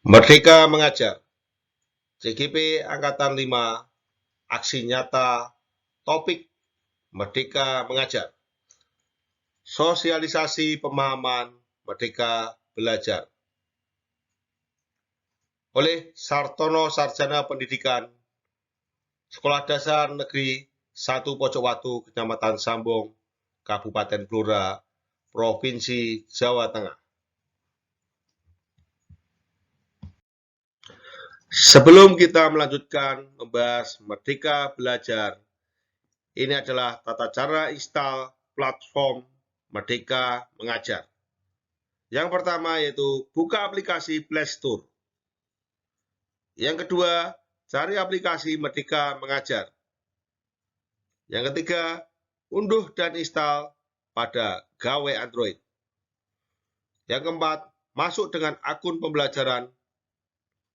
Merdeka Mengajar, CGP Angkatan 5, aksi nyata, topik Merdeka Mengajar, sosialisasi pemahaman Merdeka Belajar. Oleh Sartono Sarjana Pendidikan, Sekolah Dasar Negeri 1 Pojowatu, Kecamatan Sambong, Kabupaten Blora, Provinsi Jawa Tengah. Sebelum kita melanjutkan membahas Merdeka Belajar, ini adalah tata cara install platform Merdeka Mengajar. Yang pertama yaitu buka aplikasi Play Store. Yang kedua, cari aplikasi Merdeka Mengajar. Yang ketiga, unduh dan install pada gawai Android. Yang keempat, masuk dengan akun pembelajaran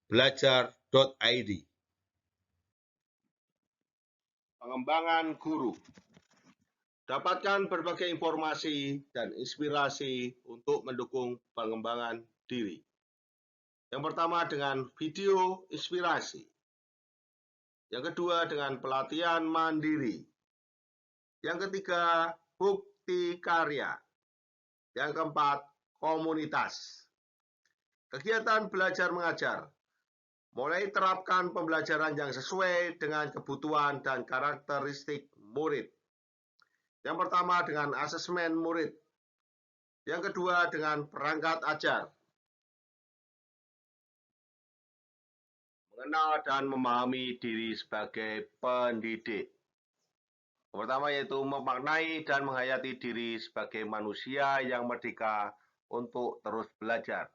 belajar.id. Pengembangan guru. Dapatkan berbagai informasi dan inspirasi untuk mendukung pengembangan diri. Yang pertama dengan video inspirasi. Yang kedua dengan pelatihan mandiri. Yang ketiga bukti karya. Yang keempat komunitas. Kegiatan belajar mengajar. Mulai terapkan pembelajaran yang sesuai dengan kebutuhan dan karakteristik murid. Yang pertama dengan asesmen murid. Yang kedua dengan perangkat ajar. Mengenal dan memahami diri sebagai pendidik. Yang pertama yaitu memaknai dan menghayati diri sebagai manusia yang merdeka untuk terus belajar.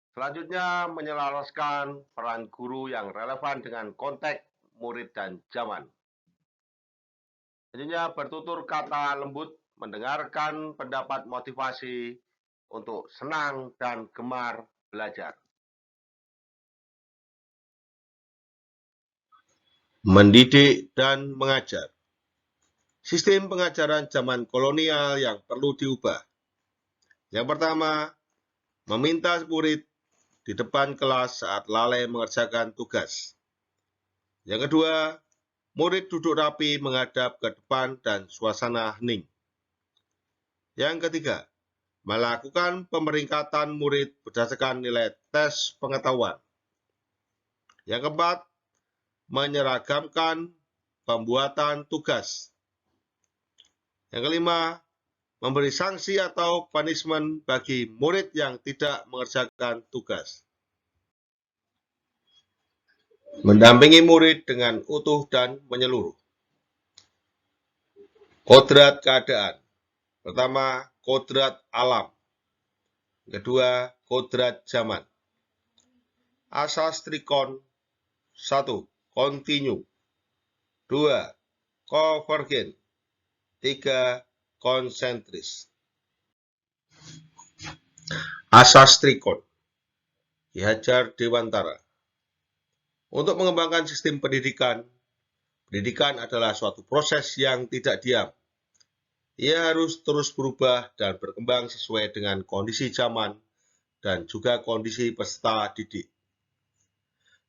Selanjutnya, menyelaraskan peran guru yang relevan dengan konteks murid dan zaman. Selanjutnya, bertutur kata lembut, mendengarkan pendapat motivasi untuk senang dan gemar belajar. Mendidik dan mengajar. Sistem pengajaran zaman kolonial yang perlu diubah. Yang pertama, meminta murid di depan kelas saat lalai mengerjakan tugas. Yang kedua, murid duduk rapi menghadap ke depan dan suasana hening. Yang ketiga, melakukan pemeringkatan murid berdasarkan nilai tes pengetahuan. Yang keempat, menyeragamkan pembuatan tugas. Yang kelima, memberi sanksi atau punishment bagi murid yang tidak mengerjakan tugas. Mendampingi murid dengan utuh dan menyeluruh. Kodrat keadaan. Pertama, kodrat alam. Kedua, kodrat zaman. Asas trikon. 1. Continue. 2. Convergent. 3. Konsentris. Asas trikon. Ki Hajar Dewantara. Untuk mengembangkan sistem pendidikan, pendidikan adalah suatu proses yang tidak diam. Ia harus terus berubah dan berkembang sesuai dengan kondisi zaman dan juga kondisi peserta didik.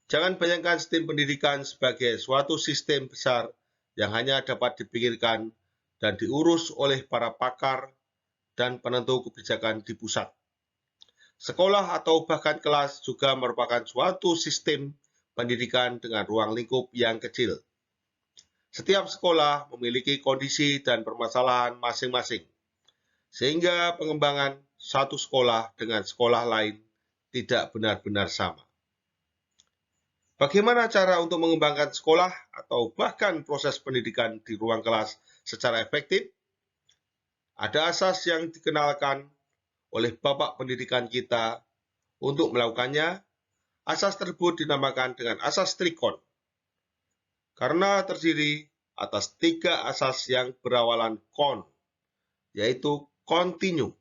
Jangan bayangkan sistem pendidikan sebagai suatu sistem besar yang hanya dapat dipikirkan dan diurus oleh para pakar dan penentu kebijakan di pusat. Sekolah atau bahkan kelas juga merupakan suatu sistem pendidikan dengan ruang lingkup yang kecil. Setiap sekolah memiliki kondisi dan permasalahan masing-masing, sehingga pengembangan satu sekolah dengan sekolah lain tidak benar-benar sama. Bagaimana cara untuk mengembangkan sekolah atau bahkan proses pendidikan di ruang kelas secara efektif? Ada asas yang dikenalkan oleh Bapak Pendidikan kita. Untuk melakukannya, asas tersebut dinamakan dengan asas trikon, karena terdiri atas 3 asas yang berawalan kon, yaitu continue,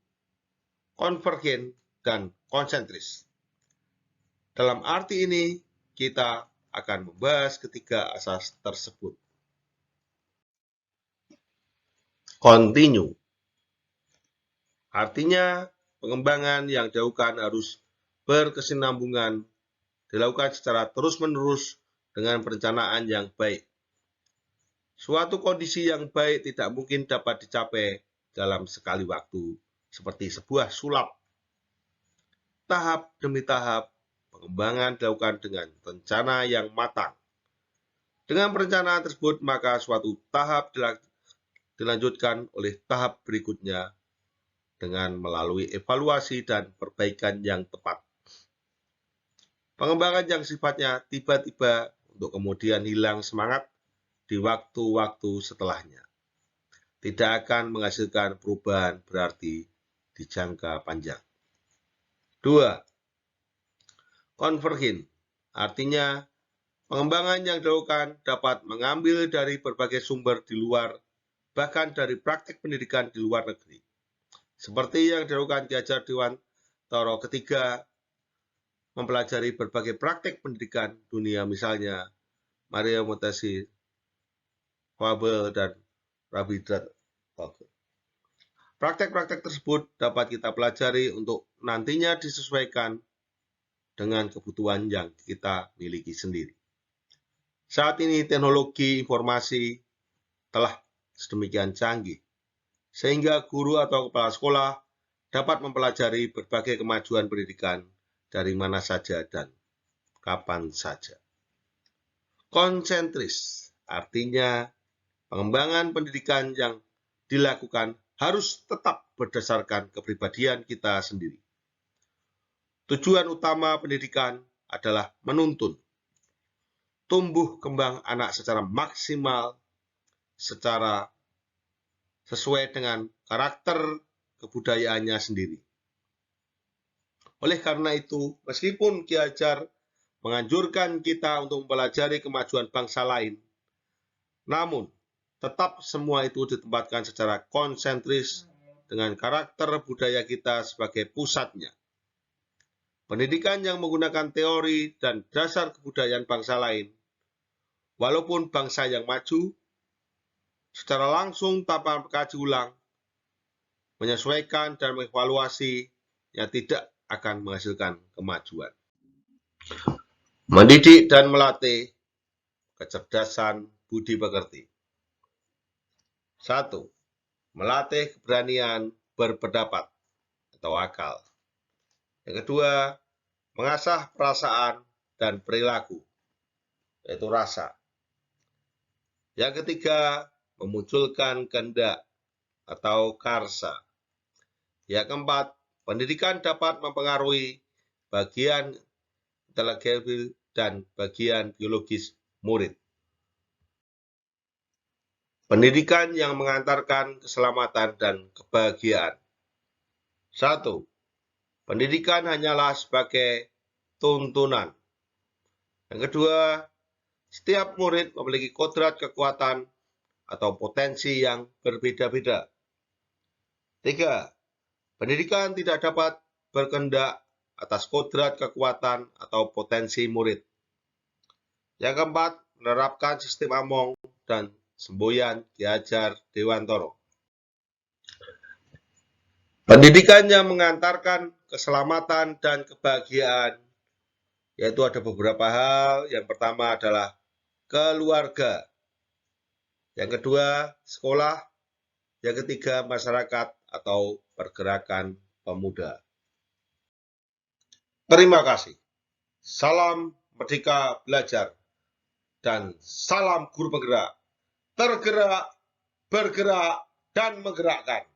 convergent, dan konsentris. Dalam arti ini, kita akan membahas ketiga asas tersebut. Continue. Artinya, pengembangan yang dilakukan harus berkesinambungan, dilakukan secara terus-menerus dengan perencanaan yang baik. Suatu kondisi yang baik tidak mungkin dapat dicapai dalam sekali waktu, seperti sebuah sulap. Tahap demi tahap, pengembangan dilakukan dengan rencana yang matang. Dengan perencanaan tersebut, maka suatu tahap dilanjutkan oleh tahap berikutnya dengan melalui evaluasi dan perbaikan yang tepat. Pengembangan yang sifatnya tiba-tiba untuk kemudian hilang semangat di waktu-waktu setelahnya tidak akan menghasilkan perubahan berarti di jangka panjang. 2. Converging, artinya pengembangan yang dilakukan dapat mengambil dari berbagai sumber di luar, bahkan dari praktik pendidikan di luar negeri. Seperti yang dilakukan Ki Hajar Dewantara ketiga, mempelajari berbagai praktik pendidikan dunia, misalnya Maria Montessori, Fabel, dan Rabindranath Tagore. Praktek-praktek tersebut dapat kita pelajari untuk nantinya disesuaikan dengan kebutuhan yang kita miliki sendiri. Saat ini teknologi informasi telah sedemikian canggih, sehingga guru atau kepala sekolah dapat mempelajari berbagai kemajuan pendidikan dari mana saja dan kapan saja. Konsentris, artinya pengembangan pendidikan yang dilakukan harus tetap berdasarkan kepribadian kita sendiri. Tujuan utama pendidikan adalah menuntun tumbuh kembang anak secara maksimal, secara sesuai dengan karakter kebudayaannya sendiri. Oleh karena itu, meskipun Ki Hajar menganjurkan kita untuk mempelajari kemajuan bangsa lain, namun tetap semua itu ditempatkan secara konsentris dengan karakter budaya kita sebagai pusatnya. Pendidikan yang menggunakan teori dan dasar kebudayaan bangsa lain, walaupun bangsa yang maju, secara langsung tanpa mengkaji ulang, menyesuaikan dan mengevaluasi yang tidak akan menghasilkan kemajuan. Mendidik dan melatih kecerdasan budi pekerti. 1. Melatih keberanian berpendapat atau akal. Yang kedua, mengasah perasaan dan perilaku, yaitu rasa. Yang ketiga, memunculkan kehendak atau karsa. Yang keempat, pendidikan dapat mempengaruhi bagian intelektual dan bagian biologis murid. Pendidikan yang mengantarkan keselamatan dan kebahagiaan. 1. Pendidikan hanyalah sebagai tuntunan. Yang kedua, setiap murid memiliki kodrat kekuatan atau potensi yang berbeda-beda. 3. Pendidikan tidak dapat berkehendak atas kodrat kekuatan atau potensi murid. Yang keempat, menerapkan sistem Among dan semboyan Ki Hajar Dewantara. Pendidikan yang mengantarkan keselamatan dan kebahagiaan, yaitu ada beberapa hal. Yang pertama adalah keluarga. Yang kedua, sekolah. Yang ketiga, masyarakat atau pergerakan pemuda. Terima kasih. Salam Merdeka Belajar dan salam guru penggerak. Tergerak, bergerak, dan menggerakkan.